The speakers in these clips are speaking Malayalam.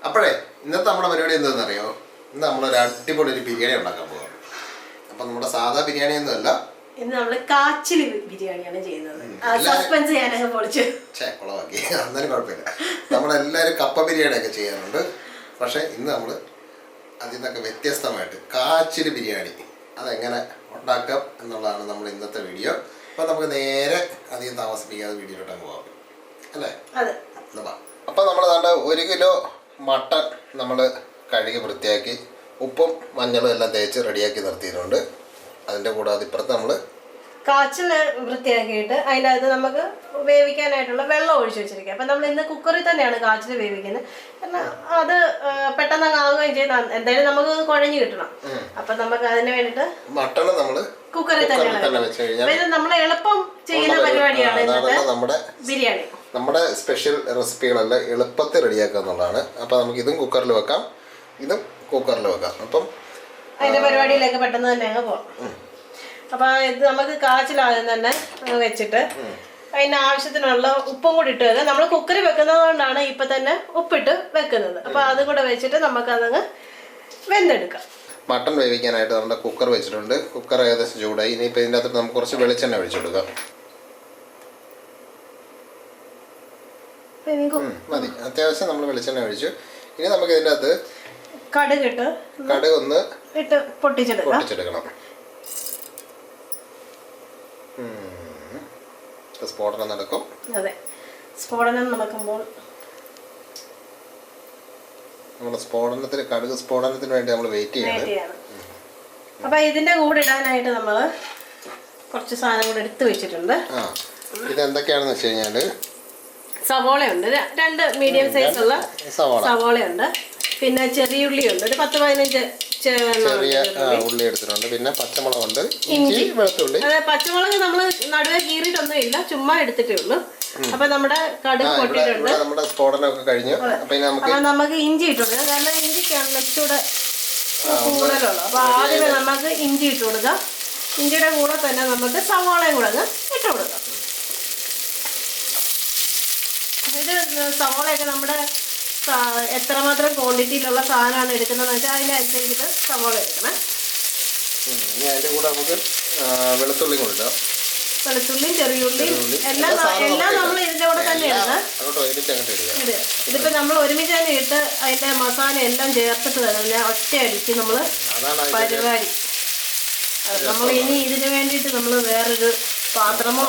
അപ്പോഴേ ഇന്നത്തെ നമ്മുടെ പരിപാടി എന്താണെന്ന് അറിയോ? ഇന്ന് നമ്മളൊരു അടിപൊളി ഒരു ബിരിയാണി ഉണ്ടാക്കാൻ പോകാം. അപ്പം നമ്മുടെ സാധാ ബിരിയാണി ഒന്നും അല്ല, ഇന്ന് നമ്മൾ കാച്ചിൽ ബിരിയാണിയാണ് ചെയ്യുന്നത്. സസ്പെൻസ് ഞാനങ്ങ് പൊളിച്ചു കുളമാക്കി. അന്നേരം കുഴപ്പമില്ല. നമ്മളെല്ലാവരും കപ്പ ബിരിയാണിയൊക്കെ ചെയ്യാറുണ്ട്. പക്ഷേ ഇന്ന് നമ്മൾ അതിൽ നിന്നൊക്കെ വ്യത്യസ്തമായിട്ട് കാച്ചിൽ ബിരിയാണി അതെങ്ങനെ ഉണ്ടാക്കാം എന്നുള്ളതാണ് നമ്മൾ ഇന്നത്തെ വീഡിയോ. അപ്പം നമുക്ക് നേരെ അധികം താമസിപ്പിക്കാതെ വീഡിയോയിലോട്ട് പോകാം അല്ലേ? അപ്പം നമ്മൾ ദാണ്ട് 1 കിലോ മട്ടൺ നമ്മൾ കഴുകി വൃത്തിയാക്കി ഉപ്പും മഞ്ഞളും എല്ലാം തേച്ച് റെഡിയാക്കി നിർത്തിയിട്ടുണ്ട്. അതിൻ്റെ കൂടാതെ ഇപ്പുറത്ത് നമ്മൾ കാച്ചിൽ വൃത്തിയാക്കിയിട്ട് അതിൻ്റെ അകത്ത് നമുക്ക് വേവിക്കാനായിട്ടുള്ള വെള്ളം ഒഴിച്ചു വെച്ചിരിക്കുക. അപ്പം നമ്മൾ ഇന്ന് കുക്കറിൽ തന്നെയാണ് കാച്ചിൽ വേവിക്കുന്നത്. കാരണം അത് പെട്ടെന്ന് ആവുകയും ചെയ്യും. എന്തായാലും നമുക്ക് കുഴഞ്ഞു കിട്ടണം. അപ്പം നമുക്ക് അതിന് വേണ്ടിയിട്ട് മട്ടൺ നമ്മൾ കുക്കറിൽ തന്നെയാണ്. നമ്മൾ എളുപ്പം ചെയ്യുന്ന പരിപാടിയാണ് ഇന്നത്തെ ബിരിയാണി. നമ്മുടെ സ്പെഷ്യൽ റെസിപ്പികളല്ല എളുപ്പത്തിൽ റെഡിയാക്കുക എന്നുള്ളതാണ്. അപ്പം നമുക്ക് ഇതും കുക്കറിൽ വെക്കാം, ഇതും കുക്കറിൽ വെക്കാം. അപ്പം അതിൻ്റെ പരിപാടിയിലേക്ക് പെട്ടെന്ന് തന്നെ അങ്ങ് പോകാം. അപ്പം ഇത് നമുക്ക് കാച്ചിലാദ്യം തന്നെ വെച്ചിട്ട് അതിന് ആവശ്യത്തിനുള്ള ഉപ്പും കൂടി ഇട്ട് വെക്കുക. നമ്മൾ കുക്കറിൽ വെക്കുന്നത് കൊണ്ടാണ് ഇപ്പം തന്നെ ഉപ്പിട്ട് വെക്കുന്നത്. അപ്പം അതും കൂടെ വെച്ചിട്ട് നമുക്കതങ്ങ് വെന്തെടുക്കാം. മട്ടൺ വേവിക്കാനായിട്ട് നമ്മുടെ കുക്കർ വെച്ചിട്ടുണ്ട്. കുക്കർ ഏകദേശം ചൂടായി. ഇനിയിപ്പോൾ ഇതിൻ്റെ അകത്ത് നമുക്ക് കുറച്ച് വെളിച്ചെണ്ണ ഒഴിച്ചു കൊടുക്കാം. മതി, അത്യാവശ്യം നമ്മൾ വെളിച്ചെണ്ണ ഒഴിച്ചു. ഇനി നമുക്ക് ഇതിൻ്റെ അകത്ത് കടുക് ഒന്ന് ഇട്ട് പൊട്ടിച്ചെടുക്കണം. സ്ഫോടനം നടക്കും. അതെ, സ്ഫോടനം നടക്കുമ്പോൾ നമ്മുടെ കടുക് സ്ഫോടനത്തിന് വേണ്ടി നമ്മൾ വെയിറ്റ് ചെയ്യണം. അപ്പൊ ഇതിന്റെ കൂടെ ഇടാനായിട്ട് നമ്മൾ കുറച്ച് സാധനം കൂടെ എടുത്തു വെച്ചിട്ടുണ്ട്. ഇതെന്തൊക്കെയാണെന്ന് വെച്ച് കഴിഞ്ഞാല് സവോളയുണ്ട്, 2 മീഡിയം സൈസുള്ള സവോളയുണ്ട്. പിന്നെ ചെറിയുള്ളിയുണ്ട്, ഒരു 10-15 ചെറിയ ഉള്ളി എടുത്തിട്ടുണ്ട്. പിന്നെ പച്ചമുളകുണ്ട്, ഇഞ്ചി, വെളുത്തുള്ളി. അതെ, പച്ചമുളക് നമ്മൾ നടുവേ കീറിയിട്ടൊന്നും ഇല്ല, ചുമ്മാ എടുത്തിട്ടേ ഉള്ളൂ. അപ്പൊ നമ്മുടെ കടുക് പൊട്ടിയിട്ടുണ്ട്. നമ്മുടെ സ്ഫോടനമൊക്കെ കഴിഞ്ഞു. അപ്പൊ നമുക്ക് ഇഞ്ചി ഇട്ടുണ്ട്. കാരണം ഇഞ്ചിക്കാണല്ലോ ഇച്ചിരി കൂടുതലുള്ളൂ. അപ്പൊ ആദ്യമേ നമുക്ക് ഇഞ്ചി ഇട്ട് കൊടുക്കാം. ഇഞ്ചിയുടെ കൂടെ തന്നെ നമുക്ക് സവാളയും കൂടെ അങ്ങ് ഇട്ട് കൊടുക്കാം. ഇത് സവാളയൊക്കെ നമ്മുടെ എത്രമാത്രം ക്വാണ്ടിറ്റിയിലുള്ള സാധനമാണ് എടുക്കുന്നതെന്ന് വെച്ചാൽ അതിനനുസരിച്ചിട്ട് സവാള എടുക്കണം. അതിൻ്റെ കൂടെ നമുക്ക് വെളുത്തുള്ളിയും കൊണ്ടിടാം. വെളുത്തുള്ളിയും ചെറിയുള്ളിയും എല്ലാം നമ്മൾ ഇതിൻ്റെ കൂടെ തന്നെയാണ്. ഇതിപ്പോൾ നമ്മൾ ഒരുമിച്ച് തന്നെ ഇട്ട് അതിൻ്റെ മസാല എല്ലാം ചേർത്തിട്ട് തന്നെ ഒറ്റയടിക്ക് നമ്മൾ പരിപാടി. നമ്മൾ ഇനി ഇതിന് വേണ്ടിയിട്ട് നമ്മൾ വേറൊരു പാത്രമോ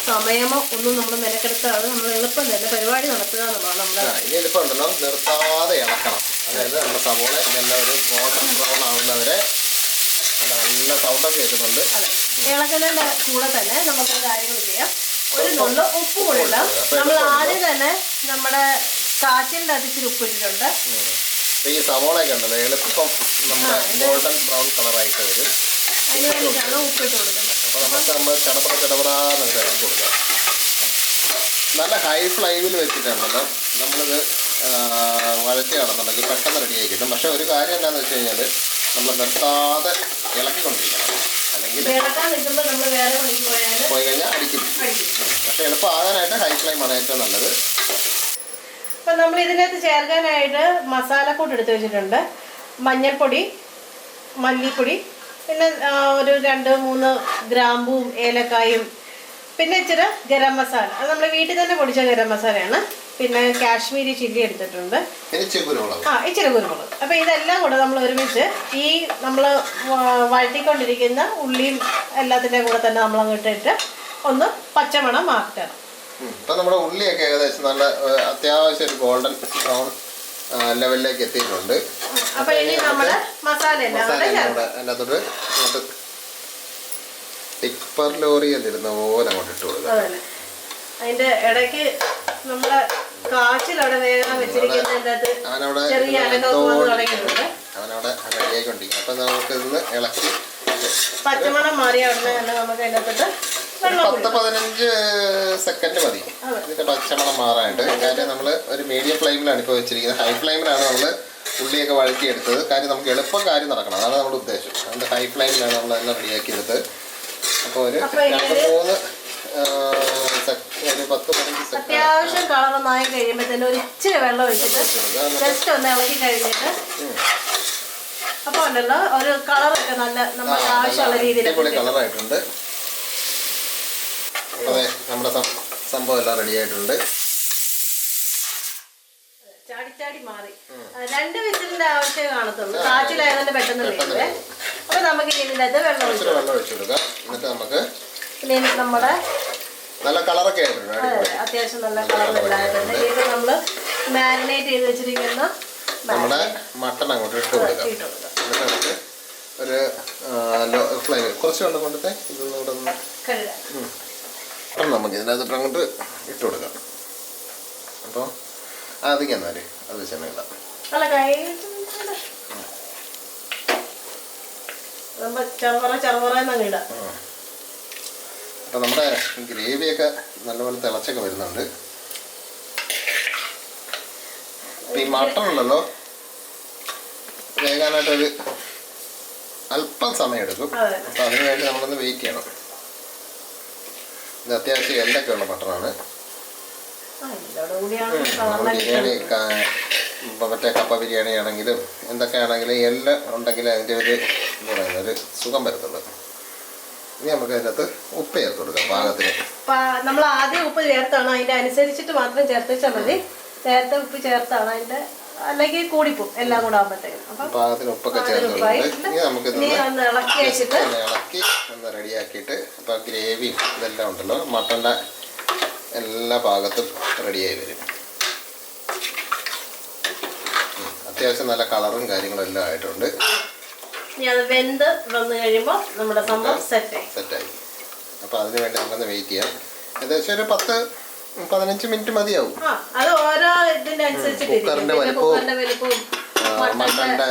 സമയമോ ഒന്നും നമ്മൾ മെനക്കെടുത്താതെ നമ്മൾ എളുപ്പം തന്നെ പരിപാടി നടത്തുക എന്നുള്ളതാണ് നമ്മുടെ. ഇനി എളുപ്പം ഉണ്ടല്ലോ, നിർത്താതെ ഇളക്കണം. അതായത് നമ്മുടെ സവോള ഇതെല്ലാം ഒരു ഗോൾഡൻ ബ്രൗൺ ആവുന്നവരെ നല്ല സൗണ്ടൊക്കെ കേൾക്കുന്നുണ്ട്. അതെ, ഇളക്കുന്നതിൻ്റെ കൂടെ തന്നെ നമുക്ക് കാര്യങ്ങൾ ചെയ്യാം. ഒരു നുള്ളു ഉപ്പ് കൂടി ഇടാം. നമ്മൾ ആദ്യം തന്നെ നമ്മുടെ കാച്ചിലിൻ്റെ അതിച്ചിരി ഉപ്പിട്ടിട്ടുണ്ട്. ഈ സവോളയൊക്കെ ഉണ്ടല്ലോ എളുപ്പം നമ്മുടെ ഗോൾഡൻ ബ്രൗൺ കളറായിട്ട് വരും. അതിന് വേണ്ടിയിട്ടാണ് ഉപ്പിട്ട് കൊടുക്കുന്നത്. അപ്പോൾ നമ്മൾ ചടപറാന്ന് ഇറക്കി കൊടുക്കാം. നല്ല ഹൈ ഫ്ലെയിമിൽ വെച്ചിട്ടുണ്ടല്ലോ നമ്മളിത് വഴറ്റുകയാണെന്നുണ്ടെങ്കിൽ പെട്ടെന്ന് റെഡിയായി കിട്ടും. പക്ഷേ ഒരു കാര്യം എന്താണെന്ന് വെച്ച് കഴിഞ്ഞാൽ നമ്മൾ നിർത്താതെ ഇളക്കിക്കൊണ്ടിരിക്കണം. അല്ലെങ്കിൽ പോയി കഴിഞ്ഞാൽ അടിക്കും. പക്ഷേ എളുപ്പമാകാനായിട്ട് ഹൈ ഫ്ലെയിമാണ് ഏറ്റവും നല്ലത്. അപ്പം നമ്മൾ ഇതിനകത്ത് ചേർക്കാനായിട്ട് മസാലക്കൂട്ട് എടുത്ത് വെച്ചിട്ടുണ്ട്. മഞ്ഞൾപ്പൊടി, മല്ലിപ്പൊടി, പിന്നെ ഒരു 2-3 ഗ്രാമ്പൂവും ഏലക്കായും, പിന്നെ ഇച്ചിരി ഗരം മസാല. അത് നമ്മൾ വീട്ടിൽ തന്നെ പൊടിച്ച ഗരം മസാലയാണ്. പിന്നെ കാശ്മീരി ചില്ലി എടുത്തിട്ടുണ്ട്, ഇച്ചിരി കുരുമുളക്. അപ്പോൾ ഇതെല്ലാം കൂടെ നമ്മൾ ഒരുമിച്ച് ഈ നമ്മൾ വഴറ്റിക്കൊണ്ടിരിക്കുന്ന ഉള്ളിയും എല്ലാത്തിൻ്റെ കൂടെ തന്നെ നമ്മൾ അങ്ങോട്ടിട്ട് ഒന്ന് പച്ചമണം മാറ്റണം. ഇപ്പം നമ്മുടെ ഉള്ളിയൊക്കെ ഏകദേശം നല്ല അത്യാവശ്യം ഒരു ഗോൾഡൻ ബ്രൗൺ ലെവലിലേക്ക് എത്തിയിട്ടുണ്ട്. അപ്പൊ ഇനി നമ്മുടെ മസാല അതിനകത്തോട്ട് അങ്ങോട്ട് ടിപ്പർ ലോറി എന്നിരുന്ന പോലെ അങ്ങോട്ട് ഇട്ട് കൊടുക്കാം. അതിന്റെ ഇടയ്ക്ക് നമ്മുടെ കാച്ചിൽ അവിടെ വേഗം വെച്ചിരിക്കുന്നതിൻ്റെ ചെറിയ അവനവിടെ റെഡിയായിക്കൊണ്ടിരിക്കും. അപ്പൊ നമുക്ക് ഇന്ന് ഇളക്കി പച്ചമണം മാറിയ ഉടനെ തന്നെ നമുക്ക് അതിനകത്തോട്ട് 10-15 സെക്കൻഡ് മതി ഇതിന്റെ പച്ചമണം മാറാനായിട്ട്. കാര്യം നമ്മൾ ഒരു മീഡിയം ഫ്ലെയിമിലാണ് ഇപ്പോൾ വെച്ചിരിക്കുന്നത്. ഹൈ ഫ്ലെയിമിലാണ് നമ്മൾ ഉള്ളിയൊക്കെ വഴറ്റിയെടുത്തത്. കാര്യം നമുക്ക് എളുപ്പം കാര്യം നടക്കണം, അതാണ് നമ്മുടെ ഉദ്ദേശം. അതുകൊണ്ട് ഹൈ ഫ്ലെയിമിലാണ് നമ്മൾ എല്ലാം റെഡിയാക്കിയെടുത്തത്. അപ്പോൾ ഒരു 2-3 അത്യാവശ്യം കളറൊന്നായി കഴിയുമ്പോഴത്തേനും ഒരു ഇച്ചിരി വെള്ളം ഒഴിച്ചിട്ട് ജസ്റ്റ് ഒന്ന് ഇളക്കി കഴിഞ്ഞിട്ട് അപ്പോൾ ഉണ്ടല്ലോ ഒരു കളറൊക്കെ നല്ല നമുക്ക് ആവശ്യമുള്ള രീതിയിൽ കളറായിട്ടുണ്ട്. നമ്മുടെ സംഭവം എല്ലാം റെഡി ആയിട്ടുണ്ട്. ചാടി മാറി 2 വിസിലിന്റെ ആവശ്യമേ കാണത്തുള്ളൂ. കാച്ചിലായതുകൊണ്ട് പെട്ടെന്ന് വേണ്ടേ. അപ്പൊ നമുക്ക് ഇതിൻ്റെ അത് വെള്ളം ഒഴിച്ചു കൊടുക്കാം. എന്നിട്ട് നമുക്ക് നമ്മുടെ നല്ല കളറൊക്കെ ആയിട്ടുണ്ട്. അത്യാവശ്യം നല്ല കളറുണ്ടായിട്ടുണ്ട്. ഇത് നമ്മൾ മാരിനേറ്റ് ചെയ്ത് വെച്ചിരിക്കുന്ന നമ്മുടെ മട്ടൺ അങ്ങോട്ട് ഇട്ട് കൊടുക്കാം. എന്നിട്ട് നമുക്ക് ഒരു ഫ്ലെയിം കുറച്ച് വെള്ളം കൊണ്ടത്തെ ഇതൊന്നും കൂടെ ഒന്ന് കഴുകാം. നമുക്ക് ഇതിനകത്തിട്ട് അങ്ങോട്ട് ഇട്ട് കൊടുക്കാം. അപ്പോൾ അധികം എന്നാൽ അത് ചെന്നില്ല. അപ്പം നമ്മുടെ ഗ്രേവിയൊക്കെ നല്ലപോലെ തിളച്ചൊക്കെ വരുന്നുണ്ട്. ഈ മട്ടൺ ഉണ്ടല്ലോ വേകാനായിട്ടൊരു അല്പം സമയം എടുക്കും. അപ്പം അതിന് വേണ്ടി നമ്മളൊന്ന് വെയിറ്റ് ചെയ്യണം. ഇത് അത്യാവശ്യം എല്ലൊക്കെ ഉള്ള മട്ടണാണ്. ബിരിയാണി മറ്റേ കപ്പ ബിരിയാണി ആണെങ്കിലും എന്തൊക്കെയാണെങ്കിലും എല്ലാം ഉണ്ടെങ്കിൽ അതിൻ്റെ ഒരു എന്താ പറയുന്നത് ഒരു സുഖം വരത്തുള്ളൂ. ഇനി നമുക്ക് അതിനകത്ത് ഉപ്പ് ചേർത്ത് കൊടുക്കാം പാകത്തിന്. നമ്മൾ ആദ്യം ഉപ്പ് ചേർത്താണ്, അതിൻ്റെ അനുസരിച്ചിട്ട് മാത്രം ചേർത്താൽ മതി. നേരത്തെ ഉപ്പ് ചേർത്താണ് അതിൻ്റെ, അല്ലെങ്കിൽ കൂടിപ്പോവും എല്ലാം കൂടെ ആകുമ്പോഴത്തേക്കും. പാകത്തിന് ഉപ്പൊക്കെ ചേർത്തുകൊണ്ട് ഇനി നമുക്കിതൊന്ന് ഇളക്കി ഒന്ന് റെഡിയാക്കിയിട്ട് ഇപ്പം ഗ്രേവിയും ഇതെല്ലാം ഉണ്ടല്ലോ മട്ടൻ്റെ എല്ലാ ഭാഗത്തും റെഡിയായി വരും. അത്യാവശ്യം നല്ല കളറും കാര്യങ്ങളും എല്ലാം ആയിട്ടുണ്ട്. അത് വെന്ത് വന്നു കഴിയുമ്പോൾ നമ്മുടെ സംഭവം സെറ്റായി. അപ്പോൾ അതിന് വേണ്ടി നമുക്കൊന്ന് വെയിറ്റ് ചെയ്യാം. ഏകദേശം ഒരു 10-15 മിനിറ്റ് മതിയാവും. അത് ഓരോ ഇതിൻ്റെ അനുസരിച്ചിട്ട് കുക്കറിൻ്റെ വലിപ്പവും മട്ടൻ്റെ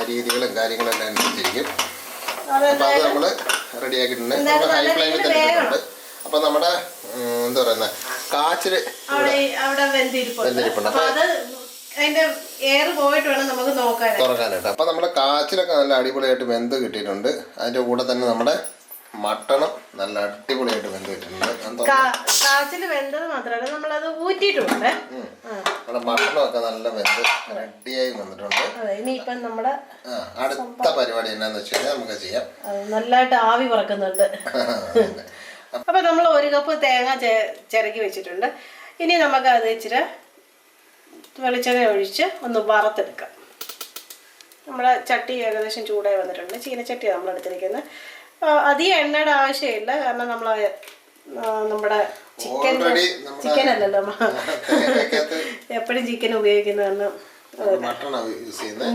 രീതികളും കാര്യങ്ങളും എല്ലാം അനുസരിച്ചിരിക്കും. അപ്പോൾ അത് നമ്മൾ റെഡിയാക്കിയിട്ടുണ്ട്. നമ്മൾ ഹൈ ഫ്ലെയിമിൽ തന്നെ ഇട്ടിട്ടുണ്ട്. അപ്പോൾ നമ്മുടെ എന്താ പറയുന്നത് കാച്ചിൽ വെന്തിരിപ്പുണ്ട്. അപ്പോൾ തുറക്കാനായിട്ട്. അപ്പം നമ്മുടെ കാച്ചിലൊക്കെ നല്ല അടിപൊളിയായിട്ട് വെന്ത് കിട്ടിയിട്ടുണ്ട്. അതിൻ്റെ കൂടെ തന്നെ നമ്മുടെ മട്ടണം നല്ല അടിപൊളിയായിട്ട് വെന്ത് കിട്ടിയിട്ടുണ്ട്. കാച്ചിൽ വെന്തത് മാത്രമല്ല നമ്മളത് ഊറ്റിയിട്ടുണ്ട്. നമ്മുടെ മട്ടണമൊക്കെ നല്ല വെന്ത് റെഡിയായി വന്നിട്ടുണ്ട്. ഇനിയിപ്പം നമ്മുടെ അടുത്ത പരിപാടി എന്നാന്ന് വെച്ച് കഴിഞ്ഞാൽ നമുക്ക് ചെയ്യാം. നല്ലതായിട്ട് ആവി പറക്കുന്നുണ്ട്. അപ്പം നമ്മൾ 1 കപ്പ് തേങ്ങ ചിരകി വെച്ചിട്ടുണ്ട്. ഇനി നമുക്ക് അത് ഇച്ചിരി വെളിച്ചെണ്ണ ഒഴിച്ച് ഒന്ന് വറുത്തെടുക്കാം. നമ്മുടെ ചട്ടി ഏകദേശം ചൂടായി വന്നിട്ടുണ്ട്. ചീനച്ചട്ടിയാണ് നമ്മൾ എടുത്തിരിക്കുന്നത്. അധികം എണ്ണയുടെ ആവശ്യമില്ല, കാരണം നമ്മൾ നമ്മുടെ ചിക്കൻ അല്ലല്ലോ എപ്പോഴും ചിക്കൻ ഉപയോഗിക്കുന്നതാണ്. മട്ടണാണ് യൂസ് ചെയ്യുന്നത്.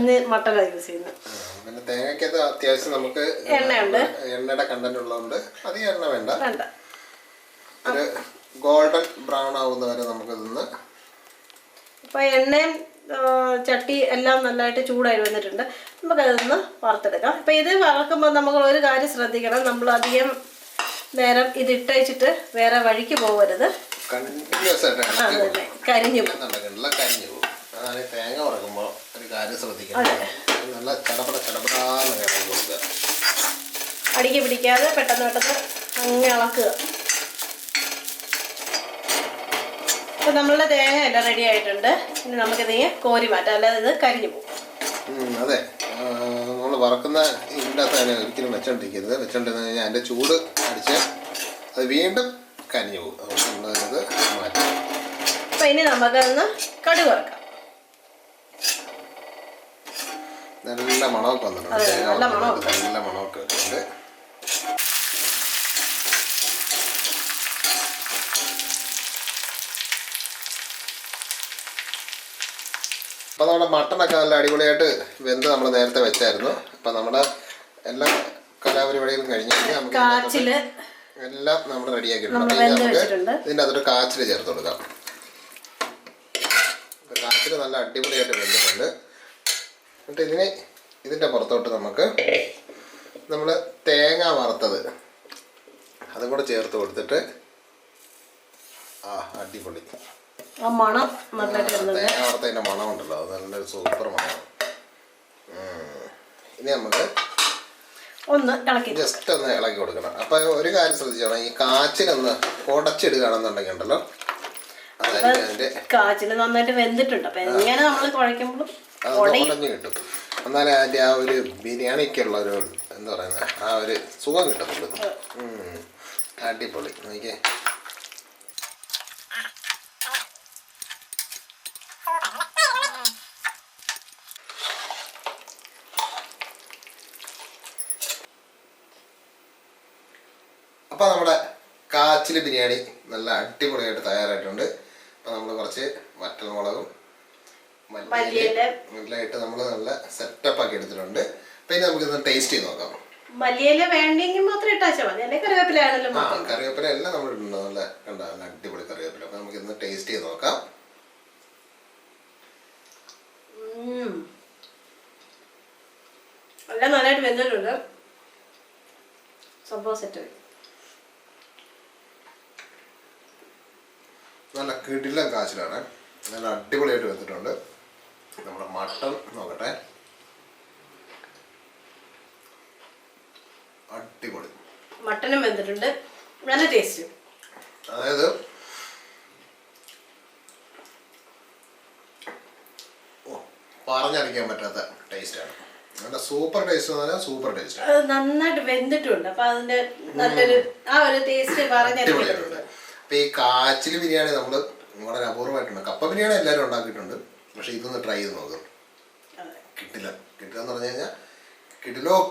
പിന്നെ തേങ്ങയ്ക്കകത്ത് അത്യാവശ്യം നമുക്ക് എണ്ണയുണ്ട്, എണ്ണയുടെ കണ്ടന്റ് ഉള്ളതുകൊണ്ട് അധികം എണ്ണ വേണ്ട. ഒരു ഗോൾഡൻ ബ്രൗൺ ആവുന്ന വരെ നമുക്ക് ഇതൊന്ന്. ഇപ്പം എണ്ണയും ചട്ടി എല്ലാം നല്ലതായിട്ട് ചൂടായി വന്നിട്ടുണ്ട്. നമുക്കതൊന്ന് വറുത്തെടുക്കാം. ഇപ്പം ഇത് വറക്കുമ്പോൾ നമുക്ക് ഒരു കാര്യം ശ്രദ്ധിക്കണം, നമ്മൾ അധികം നേരം ഇതിട്ട് വെച്ചിട്ട് വേറെ വഴിക്ക് പോകരുത്. കരിഞ്ഞു പോകും. അതാണ് തേങ്ങ വറക്കുമ്പോൾ ഒരു കാര്യം ശ്രദ്ധിക്കണം. നല്ല ചടപടാന്ന് ഇളക്കി കൊടുക്കുക. അടിക്ക് പിടിക്കാതെ പെട്ടെന്ന് അങ്ങ് ഇളക്കുക. അപ്പോൾ നമ്മളുടെ തേങ്ങ എല്ലാം റെഡി ആയിട്ടുണ്ട്. ഇനി നമുക്കിത് കോരി മാറ്റാം, അല്ലാതെ ഇത് കരിഞ്ഞു പോകും. അതെ, നമ്മൾ വറക്കുന്ന ഇതിൻ്റെ അകത്ത് തന്നെ ഒരിക്കലും വെച്ചോണ്ടിരിക്കരുത്. വെച്ചോണ്ടിരുന്ന് കഴിഞ്ഞാൽ അതിൻ്റെ ചൂട് അടിച്ച് അത് വീണ്ടും കരിഞ്ഞു പോകും. അതുകൊണ്ട് നമ്മളത് മാറ്റാം. അപ്പം ഇനി നമുക്കതൊന്ന് കടുക് വറക്കാം. നല്ല മണമൊക്കെ വന്നിട്ടുണ്ട്. നല്ല മണമൊക്കെ ഉണ്ട്. അപ്പം നമ്മുടെ മട്ടനൊക്കെ നല്ല അടിപൊളിയായിട്ട് വെന്ത് നമ്മൾ നേരത്തെ വെച്ചായിരുന്നു. അപ്പം നമ്മുടെ എല്ലാ കലാപരിപാടികളും കഴിഞ്ഞ് നമുക്ക് എല്ലാം നമ്മൾ റെഡിയാക്കിയിട്ടുണ്ട്. അപ്പം നമുക്ക് ഇതിൻ്റെ അകത്തൊരു കാച്ചിൽ ചേർത്ത് കൊടുക്കാം. കാച്ചിൽ നല്ല അടിപൊളിയായിട്ട് വെന്തിട്ടുണ്ട്. എന്നിട്ട് ഇതിൻ്റെ പുറത്തോട്ട് നമുക്ക് നമ്മൾ തേങ്ങ വറുത്തത് അതും കൂടെ ചേർത്ത് കൊടുത്തിട്ട് അടിപൊളി തേങ്ങ വറുത്തതിൻ്റെ മണമുണ്ടല്ലോ, അത് നല്ലൊരു സൂപ്പർ മണമാണ്. ഇനി നമുക്ക് ഒന്ന് ഇളക്കി ജസ്റ്റ് ഒന്ന് ഇളക്കി കൊടുക്കണം. അപ്പൊ ഒരു കാര്യം ശ്രദ്ധിച്ചോണം, ഈ കാച്ചിലൊന്ന് ഉടച്ചിടുകയാണെന്നുണ്ടെങ്കിൽ ഉണ്ടല്ലോ അതായിരിക്കും അതിന്റെ കാച്ചില് നന്നായിട്ട് വെന്തിട്ടുണ്ട്. അപ്പൊ എങ്ങനെ നമ്മൾ കുഴയ്ക്കുമ്പോൾ ഉടഞ്ഞു കിട്ടും. എന്നാലേ അതിന്റെ ആ ഒരു ബിരിയാണിക്കുള്ള ഒരു എന്താ പറയുന്ന ആ ഒരു സുഖം കിട്ടത്തുള്ളൂ. അടിപൊളി. നോക്കിയേ, അപ്പോൾ നമ്മുടെ കാച്ചിൽ ബിരിയാണി നല്ല അടിപൊളിയായിട്ട് തയ്യാറായിട്ടുണ്ട്. അപ്പോൾ നമ്മൾ കുറച്ച് വറ്റൽമുളകും മല്ലിയിലായിട്ട് നമ്മൾ നല്ല സെറ്റപ്പ് ആക്കി എടുത്തിട്ടുണ്ട്. പിന്നെ നമുക്കിന്ന് ടേസ്റ്റ് ചെയ്ത് നോക്കാം. മല്ലിയില വേണ്ടെങ്കിൽ മാത്രം ഇട്ടാച്ചാൽ മതി, അല്ലെങ്കിൽ കറിവേപ്പില ആണല്ലോ. കറിവേപ്പില എല്ലാം നമ്മൾ ഇടുന്നുണ്ട്, നല്ല കണ്ട നല്ല അടിപൊളി കറിവേപ്പില. അപ്പോൾ നമുക്കിന്ന് ടേസ്റ്റ് ചെയ്ത് നോക്കാം. എല്ലാം നന്നായിട്ട് വെന്തിട്ടുണ്ട്, സംഭവം സെറ്റ്. നല്ല കിടിലൻ കാച്ചിലാണ്, നല്ല അടിപൊളിയായിട്ട് വെച്ചിട്ടുണ്ട്. നമ്മുടെ മട്ടൺ നോക്കട്ടെ, അടിപൊളി മട്ടനും വെന്തിട്ടുണ്ട്, നല്ല ടേസ്റ്റ്. അതായത് പറഞ്ഞറിയിക്കാൻ പറ്റാത്ത ടേസ്റ്റാണ്, നല്ല സൂപ്പർ ടേസ്റ്റ് എന്ന് പറഞ്ഞാൽ സൂപ്പർ ടേസ്റ്റ്. നന്നായിട്ട് വെന്തിട്ടുണ്ട്, അപ്പൊ അതിന്റെ നല്ലൊരു ആ ഒരു ടേസ്റ്റ് പറഞ്ഞറിയിക്കുന്നുണ്ട്. അപ്പൊ ഈ കാച്ചിൽ ബിരിയാണി നമ്മൾ വളരെ അപൂർവമായിട്ടുണ്ട്. കപ്പ ബിരിയാണി എല്ലാവരും ഉണ്ടാക്കിയിട്ടുണ്ട്, പക്ഷെ ഇതൊന്ന് ട്രൈ ചെയ്ത് നോക്കും. കിട്ടില്ല എന്ന് പറഞ്ഞു കഴിഞ്ഞാൽ കിടിലം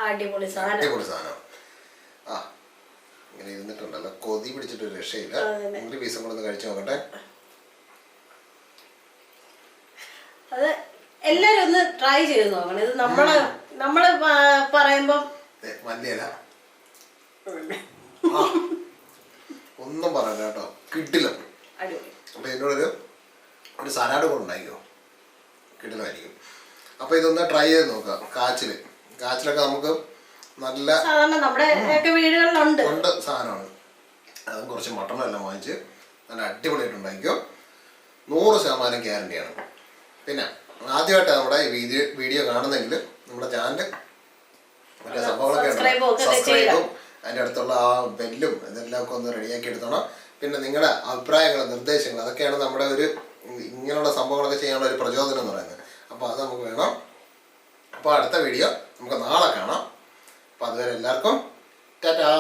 അടിപൊളി സാധനം. ആ ഇങ്ങനെ ഇരുന്നിട്ടുണ്ടല്ലോ, കൊതി പിടിച്ചിട്ട് ഒരു രക്ഷയില്ല. ഒരു പീസും കൂടെ ഒന്ന് കഴിച്ചു നോക്കട്ടെ. അത് എല്ലാരും ഒന്ന് ട്രൈ ചെയ്ത് നോക്കണം. ഇത് നമ്മള് പറയുമ്പോ മല്ലിയല ഒന്നും പറയണ്ട കേട്ടോ, കിട്ടില്ല. അപ്പൊ ഇതിനോടൊരു സലാഡ് കൂടെ ഉണ്ടാക്കിയോ, കിട്ടില്ലായിരിക്കും. അപ്പൊ ഇതൊന്ന് ട്രൈ ചെയ്ത് നോക്കാം. കാച്ചിലൊക്കെ നമുക്ക് നല്ല നമ്മുടെ വീടുകളിലുണ്ട് സാധനമാണ്. അതും കുറച്ച് മട്ടണും എല്ലാം വാങ്ങിച്ച് നല്ല അടിപൊളിയായിട്ട് ഉണ്ടാക്കിയോ, 100% ഗ്യാരണ്ടിയാണ്. പിന്നെ ആദ്യമായിട്ട് നമ്മുടെ ഈ വീഡിയോ കാണുന്നെങ്കിൽ നമ്മുടെ ചാനൽ മറ്റേ സംഭവങ്ങളൊക്കെ സബ്സ്ക്രൈബും അതിൻ്റെ അടുത്തുള്ള ആ ബെല്ലും ഇതെല്ലാം ഒക്കെ ഒന്ന് റെഡിയാക്കി എടുത്തോണം. പിന്നെ നിങ്ങളുടെ അഭിപ്രായങ്ങൾ, നിർദ്ദേശങ്ങൾ, അതൊക്കെയാണ് നമ്മുടെ ഒരു ഇങ്ങനെയുള്ള സംഭവങ്ങളൊക്കെ ചെയ്യാനുള്ള ഒരു പ്രചോദനം എന്ന് പറയുന്നത്. അപ്പോൾ അത് നമുക്ക് വേണം. അപ്പോൾ അടുത്ത വീഡിയോ നമുക്ക് നാളെ കാണാം. അപ്പോൾ അതുവരെ എല്ലാവർക്കും Tata.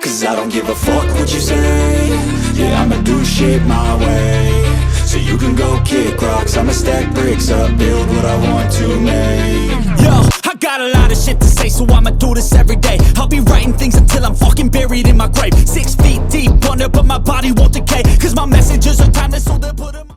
Cause I don't give a fuck what you say. Yeah, I'ma do shit my way. So you can go kick rocks, I'ma stack bricks up, build what I want to make. Yo, I got a lot of shit to say, so I'ma do this every day. I'll be writing things until I'm fucking buried in my grave. 6 feet deep under, but my body won't decay. Cause my messages are timeless, so they'll put them